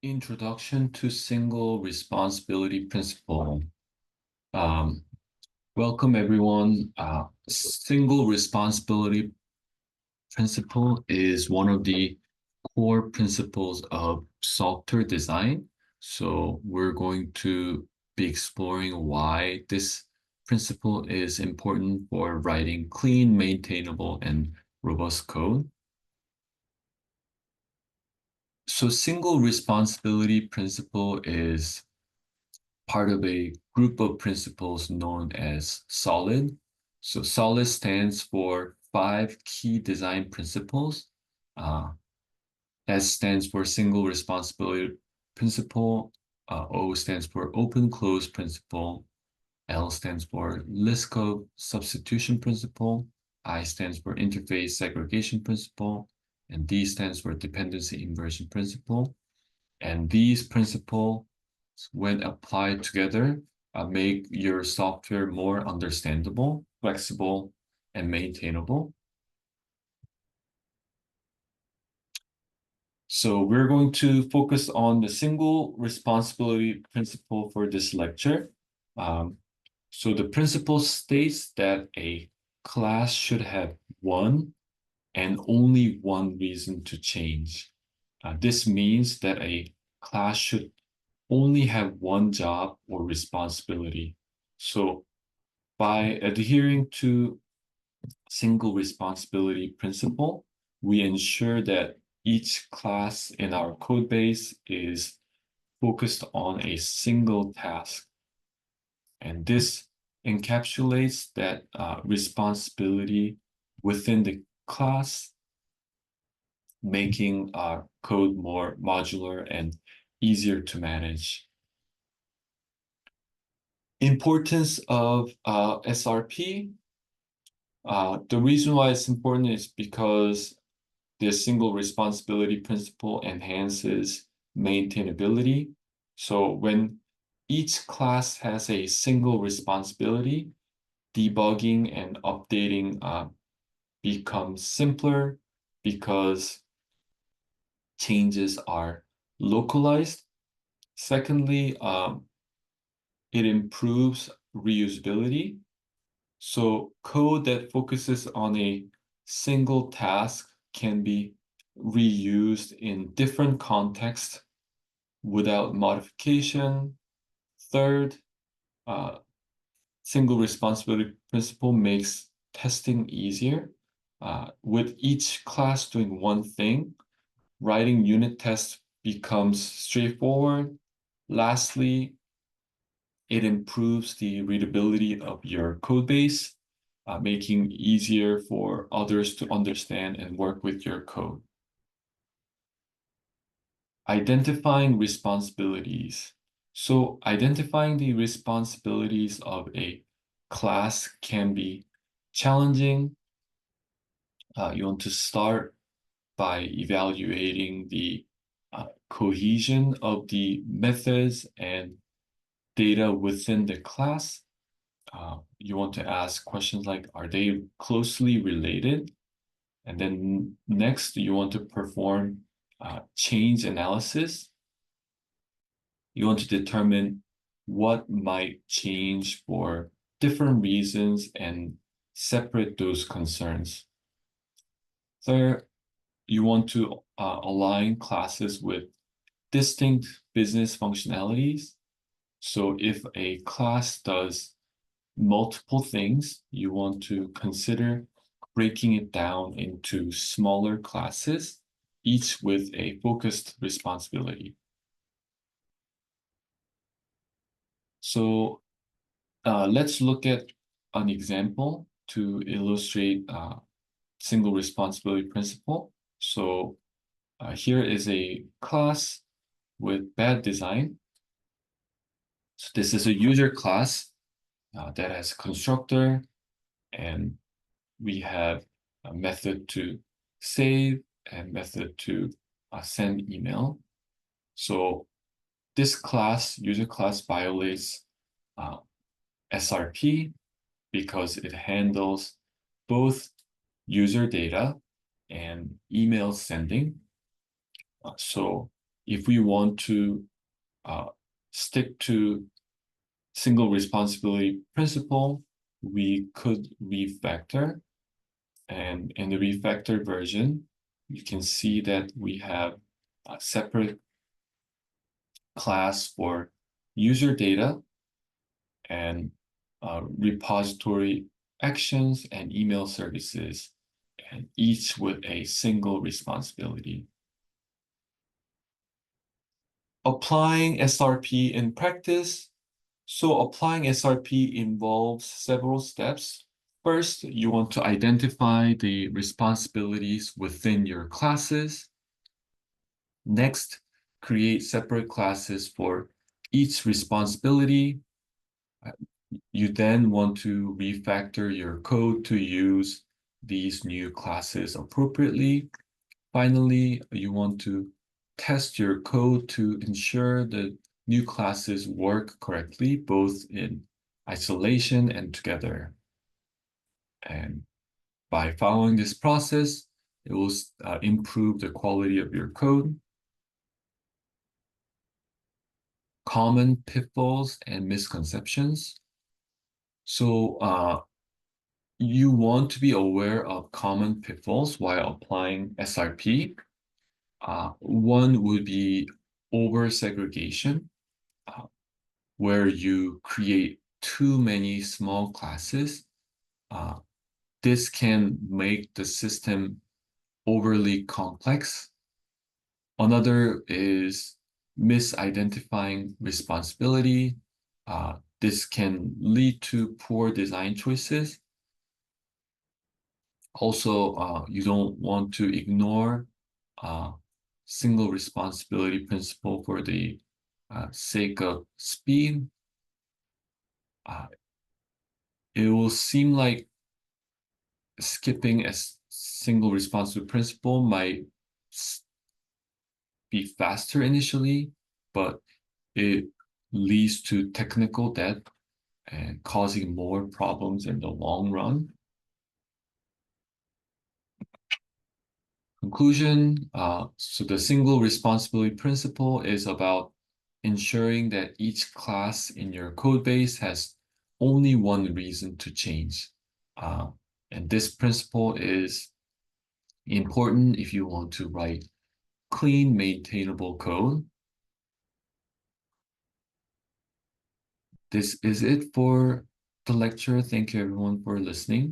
Introduction to Single Responsibility Principle. Um, Welcome, everyone. Single Responsibility Principle is one of the core principles of software design. So we're going to be exploring why this principle is important for writing clean, maintainable, and robust code. So single responsibility principle is part of a group of principles known as SOLID. So SOLID stands for 5 key design principles. Uh, S stands for single responsibility principle. O stands for open close principle. L stands for list code substitution principle. I stands for interface segregation principle. And D stands for dependency inversion principle. And these principles, when applied together, make your software more understandable, flexible, and maintainable. So we're going to focus on the single responsibility principle for this lecture. So the principle states that a class should have one and only one reason to change. This means that a class should only have one job or responsibility. So by adhering to single responsibility principle, we ensure that each class in our code base is focused on a single task. And this encapsulates that responsibility within the class, making our code more modular and easier to manage. Importance of SRP. The reason why it's important is because the single responsibility principle enhances maintainability. So when each class has a single responsibility, debugging and updating becomes simpler because changes are localized. Secondly, it improves reusability. So code that focuses on a single task can be reused in different contexts without modification. Third, single responsibility principle makes testing easier. With each class doing one thing, writing unit tests becomes straightforward. Lastly, it improves the readability of your code base, making it easier for others to understand and work with your code. Identifying responsibilities. So identifying the responsibilities of a class can be challenging. You want to start by evaluating the cohesion of the methods and data within the class. You want to ask questions like, are they closely related? And then next, you want to perform change analysis. You want to determine what might change for different reasons and separate those concerns. Third, you want to align classes with distinct business functionalities. So if a class does multiple things, you want to consider breaking it down into smaller classes, each with a focused responsibility. So let's look at an example to illustrate single responsibility principle. So here is a class with bad design. So this is a user class that has constructor, and we have a method to save and method to send email. So this class, user class, violates SRP because it handles both user data and email sending. So if we want to stick to single responsibility principle, we could refactor. And in the refactor version, you can see that we have a separate class for user data and repository actions and email services, and each with a single responsibility. Applying SRP in practice. So applying SRP involves several steps. First, you want to identify the responsibilities within your classes. Next, create separate classes for each responsibility. You then want to refactor your code to use these new classes appropriately. Finally, you want to test your code to ensure that new classes work correctly, both in isolation and together. And by following this process, it will improve the quality of your code. Common pitfalls and misconceptions. So you want to be aware of common pitfalls while applying SRP. One would be over segregation, where you create too many small classes. This can make the system overly complex. Another is misidentifying responsibility. This can lead to poor design choices. Also, you don't want to ignore single responsibility principle for the sake of speed. It will seem like skipping a single responsibility principle might be faster initially, but it leads to technical debt and causing more problems in the long run. Conclusion, so the single responsibility principle is about ensuring that each class in your code base has only one reason to change. And this principle is important if you want to write clean, maintainable code. This is it for the lecture. Thank you everyone for listening.